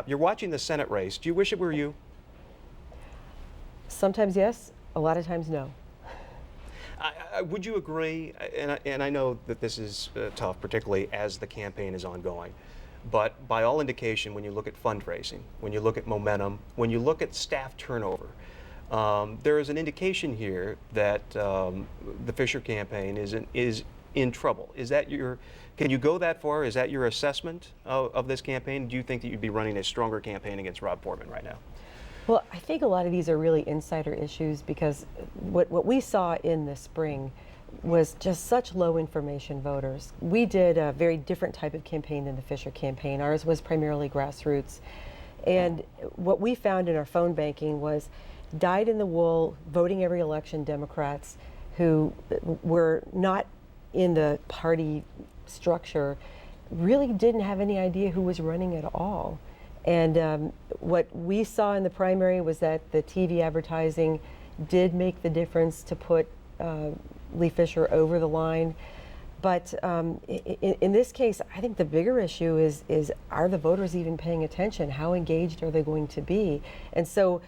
You're watching the Senate race. Do you wish it were you? Sometimes yes, a lot of times no. Would you agree? And I know that this is tough, particularly as the campaign is ongoing. But by all indication, when you look at fundraising, when you look at momentum, when you look at staff turnover, there is an indication here that the Fisher campaign is in trouble. Is that your? Can you go that far? Is that your assessment of this campaign? Do you think that you'd be running a stronger campaign against Rob Portman right now? Well, I think a lot of these are really insider issues because what we saw in the spring was just such low information voters. We did a very different type of campaign than the Fisher campaign. Ours was primarily grassroots. And what we found in our phone banking was dyed-in-the-wool, voting every election Democrats who were not in the party structure really didn't have any idea who was running at all. And what we saw in the primary was that the TV advertising did make the difference to put Lee Fisher over the line. But in this case, I think the bigger issue is are the voters even paying attention? How engaged are they going to be? And so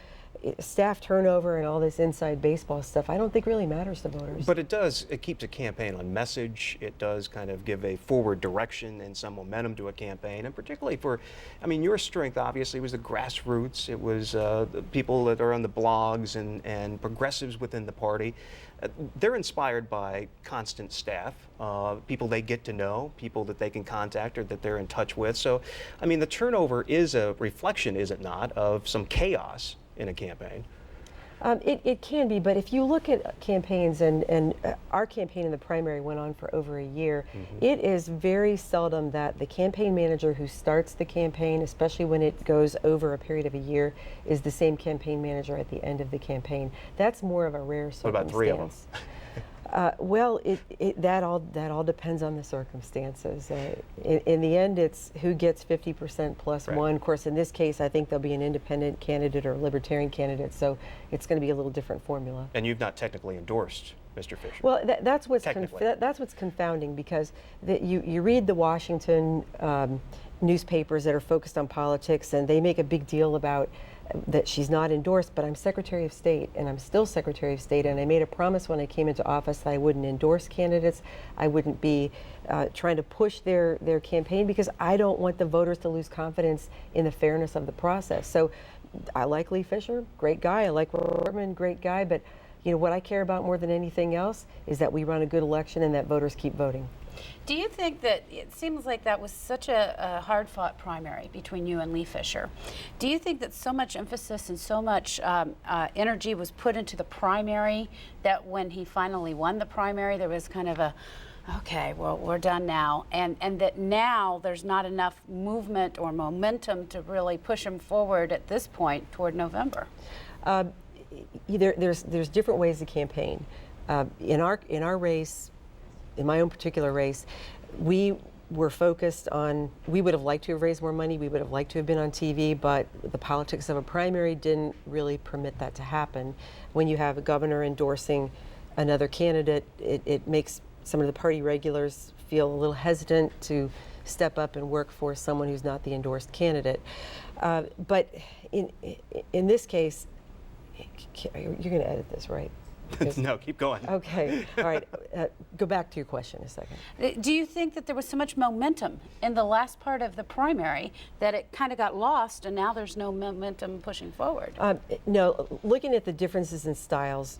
staff turnover and all this inside baseball stuff, I don't think really matters to voters. But it keeps a campaign on message. It does kind of give a forward direction and some momentum to a campaign. And particularly I mean, your strength obviously was the grassroots. It was the people that are on the blogs and progressives within the party. They're inspired by constant staff, people they get to know, people that they can contact or that they're in touch with. So, I mean, the turnover is a reflection, is it not, of some chaos in a campaign? It can be, but if you look at campaigns, and our campaign in the primary went on for over a year, it is very seldom that the campaign manager who starts the campaign, especially when it goes over a period of a year, is the same campaign manager at the end of the campaign. That's more of a rare circumstance. What about three of them? Well, that all depends on the circumstances. In the end, it's who gets 50% plus right. one. Of course, in this case, I think there'll be an independent candidate or libertarian candidate, so it's going to be a little different formula. And you've not technically endorsed Mr. Fisher. Well, that's what's confounding because you read the Washington newspapers that are focused on politics, and they make a big deal about that she's not endorsed, but I'm Secretary of State, and I'm still Secretary of State, and I made a promise when I came into office that I wouldn't endorse candidates. I wouldn't be trying to push their campaign because I don't want the voters to lose confidence in the fairness of the process. So I like Lee Fisher, great guy. I like Portman, great guy, but you know what I care about more than anything else is that we run a good election and that voters keep voting. Do you think that it seems like that was such a hard-fought primary between you and Lee Fisher? Do you think that so much emphasis and so much energy was put into the primary that when he finally won the primary, there was kind of a, okay, well, we're done now, and that now there's not enough movement or momentum to really push him forward at this point toward November? There's different ways to campaign. In our race, in my own particular race, we were focused on, we would have liked to have raised more money, we would have liked to have been on TV, but the politics of a primary didn't really permit that to happen. When you have a governor endorsing another candidate, it makes some of the party regulars feel a little hesitant to step up and work for someone who's not the endorsed candidate. But in this case, you're going to edit this, right? No, keep going. Okay, all right. Go back to your question a second. Do you think that there was so much momentum in the last part of the primary that it kind of got lost and now there's no momentum pushing forward? No, looking at the differences in styles,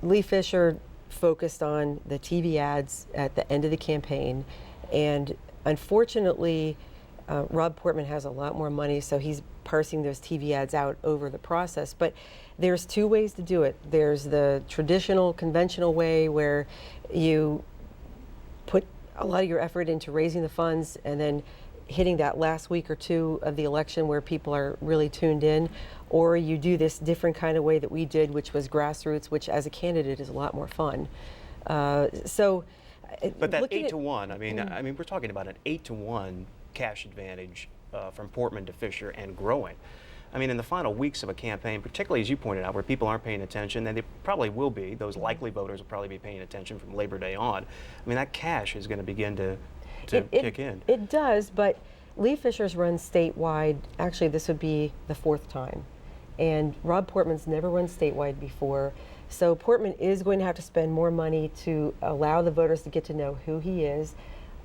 Lee Fisher focused on the TV ads at the end of the campaign, and unfortunately, Rob Portman has a lot more money, so he's parsing those TV ads out over the process. But there's two ways to do it. There's the traditional, conventional way where you put a lot of your effort into raising the funds and then hitting that last week or two of the election where people are really tuned in, or you do this different kind of way that we did, which was grassroots, which as a candidate is a lot more fun. But that 8-to-1, I mean, we're talking about an 8-to-1 cash advantage from Portman to Fisher and growing. I mean, in the final weeks of a campaign, particularly as you pointed out, where people aren't paying attention, and they probably will be, those likely voters will probably be paying attention from Labor Day on. I mean, that cash is going to begin to kick in. It does, but Lee Fisher's run statewide. Actually, this would be the 4th time. And Rob Portman's never run statewide before. So Portman is going to have to spend more money to allow the voters to get to know who he is.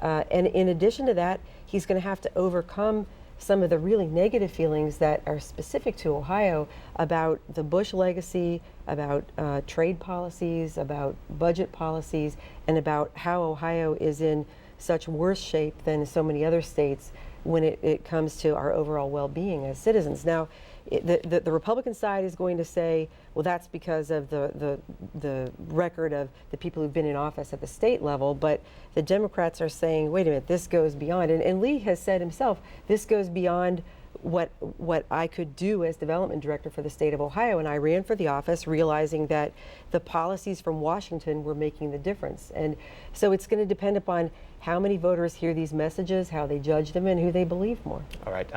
And in addition to that, he's going to have to overcome some of the really negative feelings that are specific to Ohio about the Bush legacy, about trade policies, about budget policies, and about how Ohio is in such worse shape than so many other states when it comes to our overall well-being as citizens. Now, the Republican side is going to say, well, that's because of the record of the people who've been in office at the state level, but the Democrats are saying, wait a minute, this goes beyond, and Lee has said himself, this goes beyond what I could do as development director for the state of Ohio, and I ran for the office realizing that the policies from Washington were making the difference. And so it's going to depend upon how many voters hear these messages, how they judge them, and who they believe more. All right.